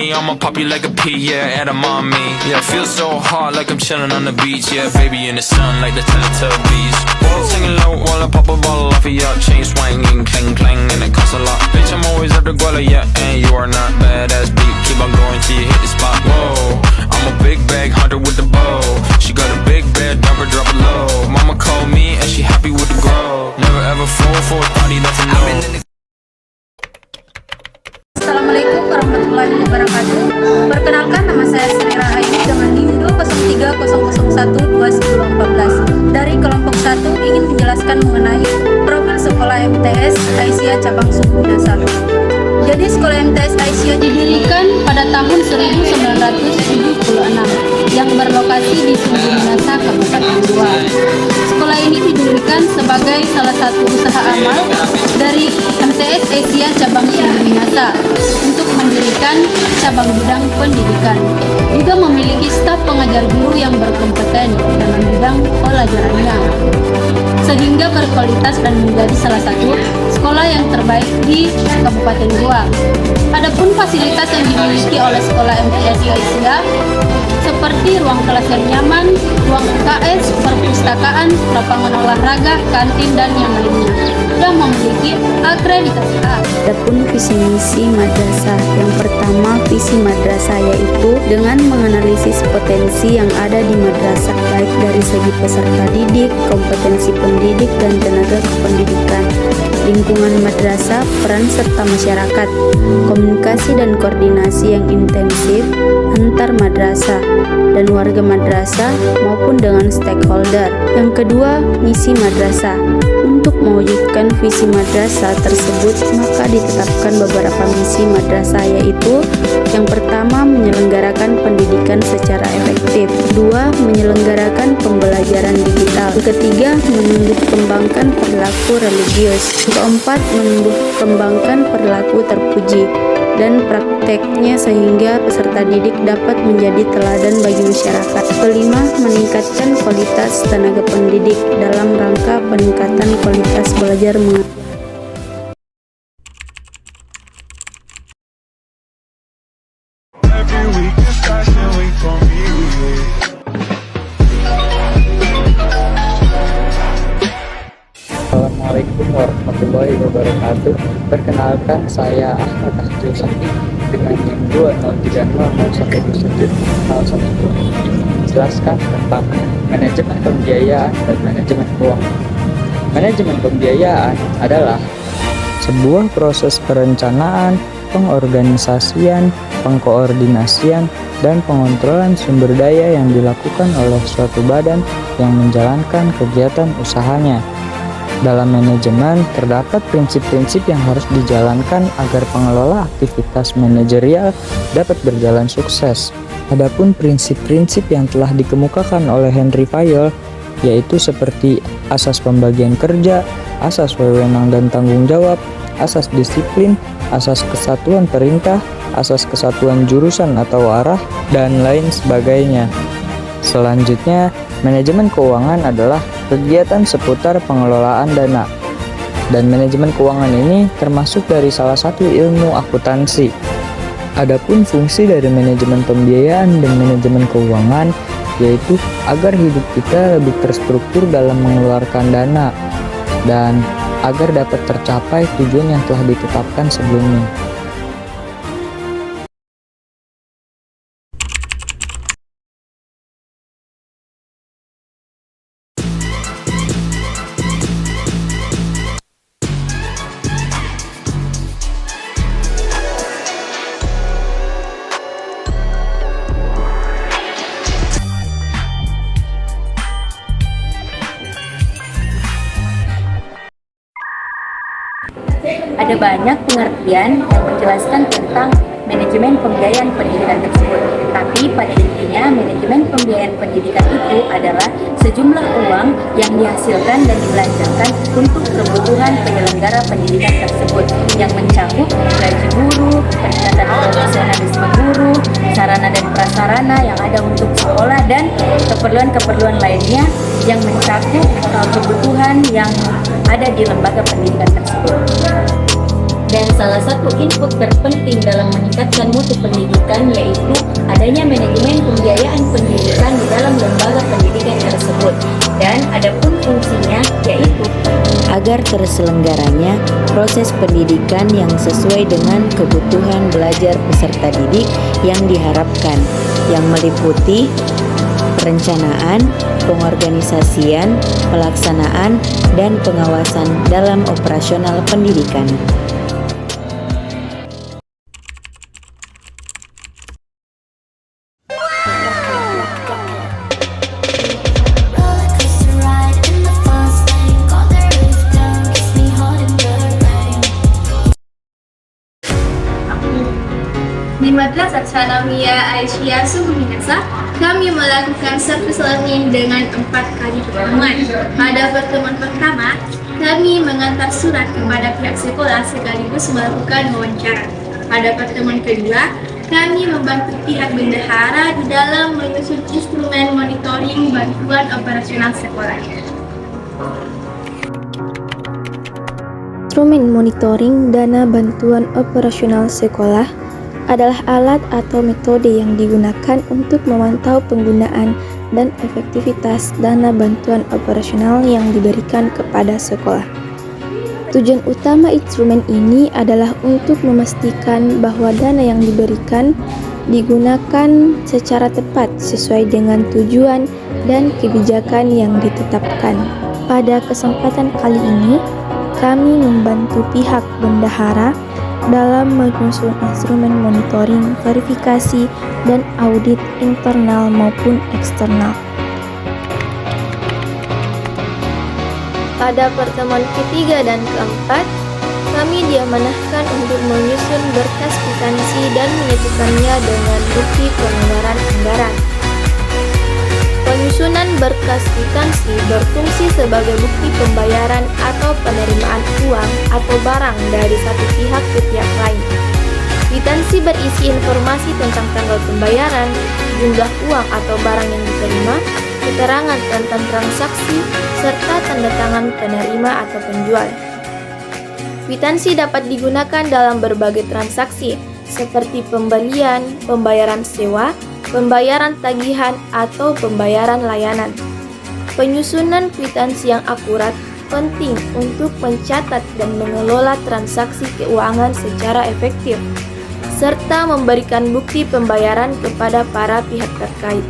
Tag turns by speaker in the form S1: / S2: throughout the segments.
S1: me, I'ma pop you like a pea, yeah, and I'm on me. Yeah, feel so hot like I'm chilling on the beach, yeah, baby in the sun like the Teletubbies. Whoa, singing low while I pop a bottle off of your chain swinging, clang clang, and it costs a lot. Bitch, I'm always at the guala, yeah, and you are not badass beat. Keep on going till you hit the spot. Whoa, I'm a big bag hunter with the bow. She got a big bed, drop it low. Mama called me and she happy with the grow. Never ever fall for a party that's a no.
S2: Assalamualaikum warahmatullahi wabarakatuh. Perkenalkan, nama saya Sri Rahayu dengan NIM 20300121014 dari kelompok 1 ingin menjelaskan mengenai profil sekolah MTS Aisyah cabang Suku Minasa. Jadi sekolah MTS Aisyah didirikan pada tahun 1976 yang berlokasi di Suku Minasa, Kabupaten Goa. Sekolah ini didirikan sebagai salah satu usaha amal dari MTS Aisyah cabang Suku Minasa untuk mendirikan cabang bidang pendidikan. Juga memiliki staf pengajar guru yang berkompeten dalam bidang pelajarannya, sehingga berkualitas dan menjadi salah satu sekolah yang terbaik di Kabupaten Goa. Adapun fasilitas yang dimiliki oleh sekolah MTS Aisyah seperti ruang kelas yang nyaman, ruang UKS, perpustakaan, lapangan olahraga, kantin, dan yang lainnya, sudah memiliki akreditasi A.
S3: Adapun visi misi madrasah, yang pertama visi madrasah yaitu dengan menganalisis potensi yang ada di madrasah baik dari segi peserta didik, kompetensi pendidik dan tenaga kependidikan, lingkungan madrasah, peran serta masyarakat, komunikasi dan koordinasi yang intensif antar madrasah dan warga madrasah maupun dengan stakeholder. Yang kedua, misi madrasah. Untuk mewujudkan visi madrasah tersebut, maka ditetapkan beberapa misi madrasah, yaitu yang pertama, menyelenggarakan pendidikan secara efektif. Kedua, menyelenggarakan pembelajaran digital. Ketiga, menumbuh kembangkan perilaku religius. Keempat, menumbuh kembangkan perilaku terpuji dan prakteknya sehingga peserta didik dapat menjadi teladan bagi masyarakat. Kelima, meningkatkan kualitas tenaga pendidik dalam rangka peningkatan kualitas belajar mengajar.
S4: Assalamualaikum warahmatullahi wabarakatuh. Perkenalkan, saya Ahmad Ahmad Sakti dengan NIM 20300111011. Menjelaskan tentang manajemen pembiayaan dan manajemen keuangan. Manajemen pembiayaan adalah sebuah proses perencanaan, pengorganisasian, pengkoordinasian, dan pengontrolan sumber daya yang dilakukan oleh suatu badan yang menjalankan kegiatan usahanya. Dalam manajemen, terdapat prinsip-prinsip yang harus dijalankan agar pengelola aktivitas manajerial dapat berjalan sukses. Adapun prinsip-prinsip yang telah dikemukakan oleh Henry Fayol, yaitu seperti asas pembagian kerja, asas wewenang dan tanggung jawab, asas disiplin, asas kesatuan perintah, asas kesatuan jurusan atau arah, dan lain sebagainya. Selanjutnya, manajemen keuangan adalah kegiatan seputar pengelolaan dana. Dan manajemen keuangan ini termasuk dari salah satu ilmu akuntansi. Adapun fungsi dari manajemen pembiayaan dan manajemen keuangan yaitu agar hidup kita lebih terstruktur dalam mengeluarkan dana dan agar dapat tercapai tujuan yang telah ditetapkan sebelumnya.
S2: Ada banyak pengertian yang menjelaskan tentang manajemen pembiayaan pendidikan tersebut. Tapi pada intinya, manajemen pembiayaan pendidikan itu adalah sejumlah uang yang dihasilkan dan dibelanjakan untuk kebutuhan penyelenggara pendidikan tersebut, yang mencakup gaji guru, peningkatan profesionalisme guru, sarana dan prasarana yang ada untuk sekolah, dan keperluan-keperluan lainnya yang mencakup kebutuhan yang ada di lembaga pendidikan tersebut.
S3: Dan salah satu input terpenting dalam meningkatkan mutu pendidikan yaitu adanya manajemen pembiayaan pendidikan di dalam lembaga pendidikan tersebut. Dan adapun fungsinya yaitu agar terselenggaranya proses pendidikan yang sesuai dengan kebutuhan belajar peserta didik yang diharapkan, yang meliputi perencanaan, pengorganisasian, pelaksanaan, dan pengawasan dalam operasional pendidikan.
S5: Di Madrasah Tsanawiyah Aisyah Suguminasa, kami melakukan service learning dengan 4 kali pertemuan. Pada pertemuan pertama, kami mengantar surat kepada pihak sekolah sekaligus melakukan wawancara. Pada pertemuan kedua, kami membantu pihak bendahara di dalam menyusun instrumen monitoring bantuan operasional sekolah.
S6: Instrumen monitoring dana bantuan operasional sekolah adalah alat atau metode yang digunakan untuk memantau penggunaan dan efektivitas dana bantuan operasional yang diberikan kepada sekolah. Tujuan utama instrumen ini adalah untuk memastikan bahwa dana yang diberikan digunakan secara tepat sesuai dengan tujuan dan kebijakan yang ditetapkan. Pada kesempatan kali ini, kami membantu pihak bendahara dalam menyusun instrumen monitoring, verifikasi, dan audit internal maupun eksternal. Pada pertemuan ketiga dan keempat, kami diamanahkan untuk menyusun berkas kwitansi dan menyatukannya dengan bukti penganggaran anggaran. Penyusunan berkas kwitansi berfungsi sebagai bukti pembayaran atau penerimaan uang atau barang dari satu pihak ke pihak lain. Kwitansi berisi informasi tentang tanggal pembayaran, jumlah uang atau barang yang diterima, keterangan tentang transaksi, serta tanda tangan penerima atau penjual. Kwitansi dapat digunakan dalam berbagai transaksi, seperti pembelian, pembayaran sewa, pembayaran tagihan, atau pembayaran layanan. Penyusunan kwitansi yang akurat penting untuk mencatat dan mengelola transaksi keuangan secara efektif, serta memberikan bukti pembayaran kepada para pihak terkait.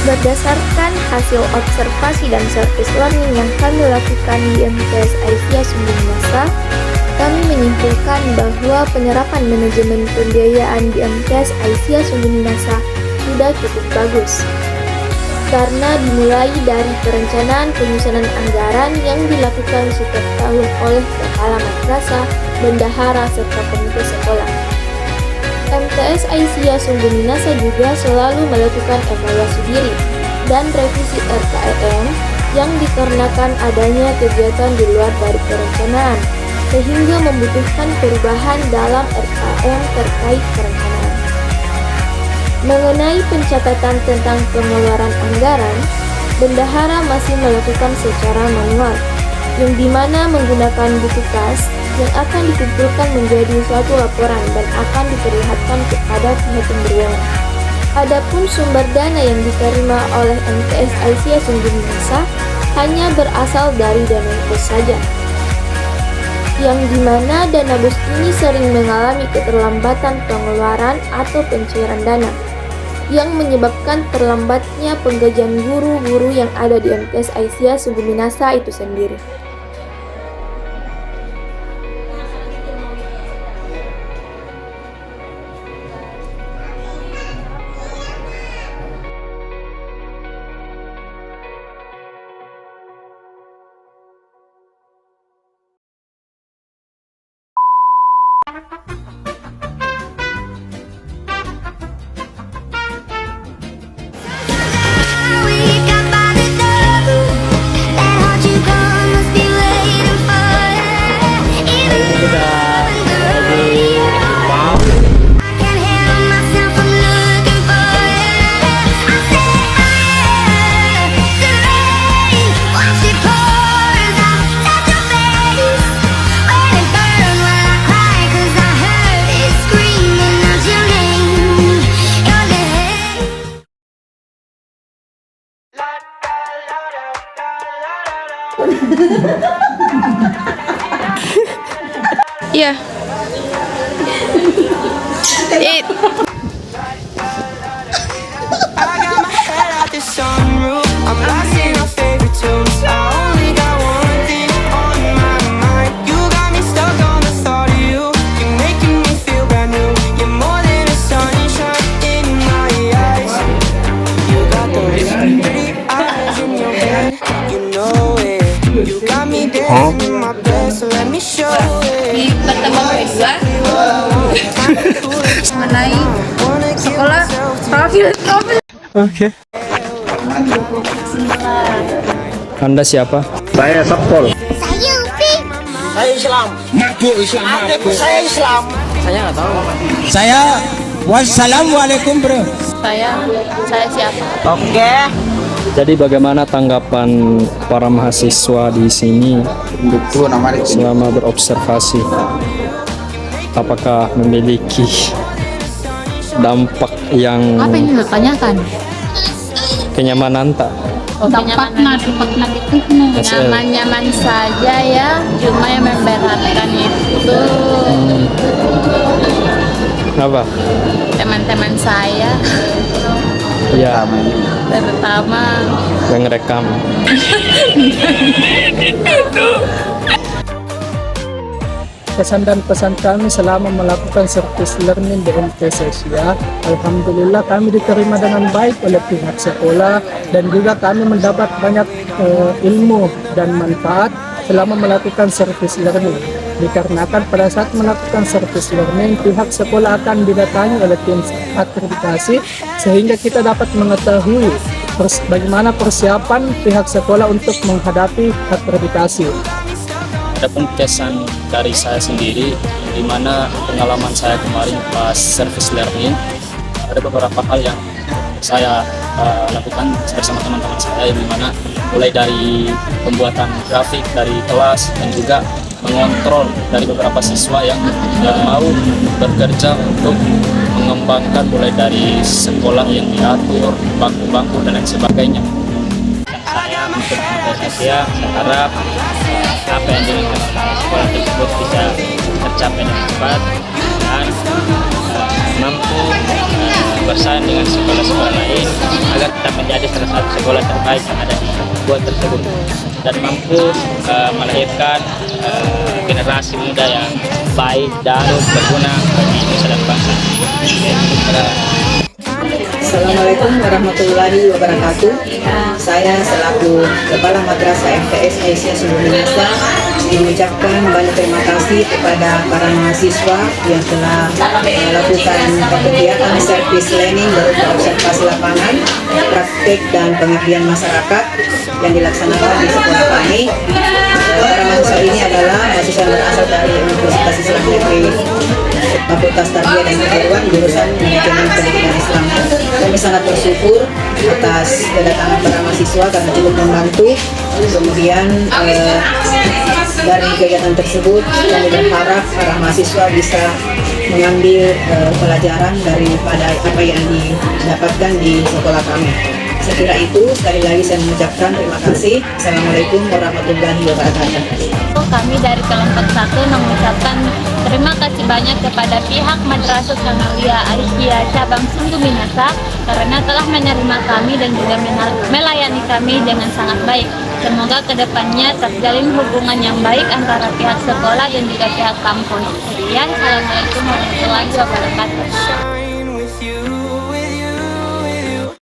S6: Berdasarkan hasil observasi dan service learning yang kami lakukan di MTS Aisyah Sumbinasa, kami menyimpulkan bahwa penyerapan manajemen pembiayaan di MTS Aisyah Sumbinasa sudah cukup bagus. Karena dimulai dari perencanaan penyusunan anggaran yang dilakukan setiap tahun oleh kepala madrasah, bendahara, serta komite sekolah. MTS Aisyah Sumbinasa juga selalu melakukan evaluasi diri dan revisi RKEM yang dikarenakan adanya kegiatan di luar dari perencanaan, sehingga membutuhkan perubahan dalam RKEM terkait perencanaan. Mengenai pencatatan tentang pengeluaran anggaran, bendahara masih melakukan secara manual, yang dimana menggunakan buku kas yang akan dikumpulkan menjadi suatu laporan dan akan diperlihatkan kepada pihak yang berwenang. Adapun sumber dana yang diterima oleh MTS Aisyah Sumbinasa hanya berasal dari dana bos saja, yang dimana dana bos ini sering mengalami keterlambatan pengeluaran atau pencairan dana, yang menyebabkan terlambatnya penggajian guru-guru yang ada di MTS Aisyah Sumbinasa itu sendiri. Iya.
S7: I'm lost in our favorite tunes. I only got one thing on my mind. You got me stuck on the thought of you. You're making me feel brand new. You're more than a sunshine in my eyes. You got those pretty eyes in your head. You know it. You got me dancing in my bed, so let me show
S2: Di
S7: it.
S2: pertemuan kedua mengenai sekolah profil.
S4: Oke. Anda siapa?
S8: Saya Sepol. Saya wassalamualaikum bro.
S6: Saya siapa?
S4: Jadi bagaimana tanggapan para mahasiswa di sini selama berobservasi? Apakah memiliki dampak yang
S2: Apa yang ditanyakan?
S4: kenyamanan tak?
S2: Dampaknya itu
S6: Nyaman-nyaman saja ya, cuma yang memberatkan itu
S4: Apa?
S6: teman-teman saya,
S4: Ya,
S6: terutama
S4: yang rekam. Pesan dan pesan kami selama melakukan service learning di MTS Asia, alhamdulillah kami diterima dengan baik oleh pihak sekolah dan juga kami mendapat banyak ilmu dan manfaat selama melakukan service learning. Dikarenakan pada saat melakukan service learning, pihak sekolah akan didatangi oleh tim akreditasi sehingga kita dapat mengetahui bagaimana persiapan pihak sekolah untuk menghadapi akreditasi. Adapun kesan dari saya sendiri, di mana pengalaman saya kemarin pas service learning, ada beberapa hal yang saya lakukan bersama teman-teman saya, yang dimana mulai dari pembuatan grafik dari kelas dan juga mengontrol dari beberapa siswa yang mau bekerja untuk mengembangkan mulai dari sekolah yang diatur, bangku-bangku dan lain sebagainya. Untuk saya harap apa yang dilakukan sekolah tersebut bisa tercapai dengan cepat dan mampu bersaing dengan sekolah-sekolah lain agar kita menjadi salah satu sekolah terbaik yang ada di buat tersebut dan mampu melahirkan generasi muda yang baik dan berguna bagi nusa dan bangsa.
S9: Assalamualaikum warahmatullahi wabarakatuh. Saya selaku Kepala Madrasah MTS Asia Sungguh Minasa mengucapkan banyak terima kasih kepada para mahasiswa yang telah melakukan kegiatan service learning berupa observasi lapangan, praktik dan pengabdian masyarakat yang dilaksanakan di sekolah kami. Para mahasiswa ini adalah mahasiswa yang berasal dari Universitas Islam Negeri Fakultas Tarbiyah dan Keguruan jurusan Manajemen Pendidikan Islam. Kami sangat bersyukur atas kedatangan para mahasiswa karena cukup membantu. Kemudian dari kegiatan tersebut kami berharap para mahasiswa bisa mengambil pelajaran daripada apa yang didapatkan di sekolah kami. Sekira itu, sekali lagi saya mengucapkan terima kasih. Assalamualaikum warahmatullahi wabarakatuh.
S6: kami dari kelompok 1 mengucapkan terima kasih banyak kepada pihak Madrasah Sanawiyah Aisyah cabang Sungguh Minasa karena telah menerima kami dan juga melayani kami dengan sangat baik. Semoga kedepannya terjalin hubungan yang baik antara pihak sekolah dan juga pihak kampus. Sekian, Assalamualaikum warahmatullahi wabarakatuh.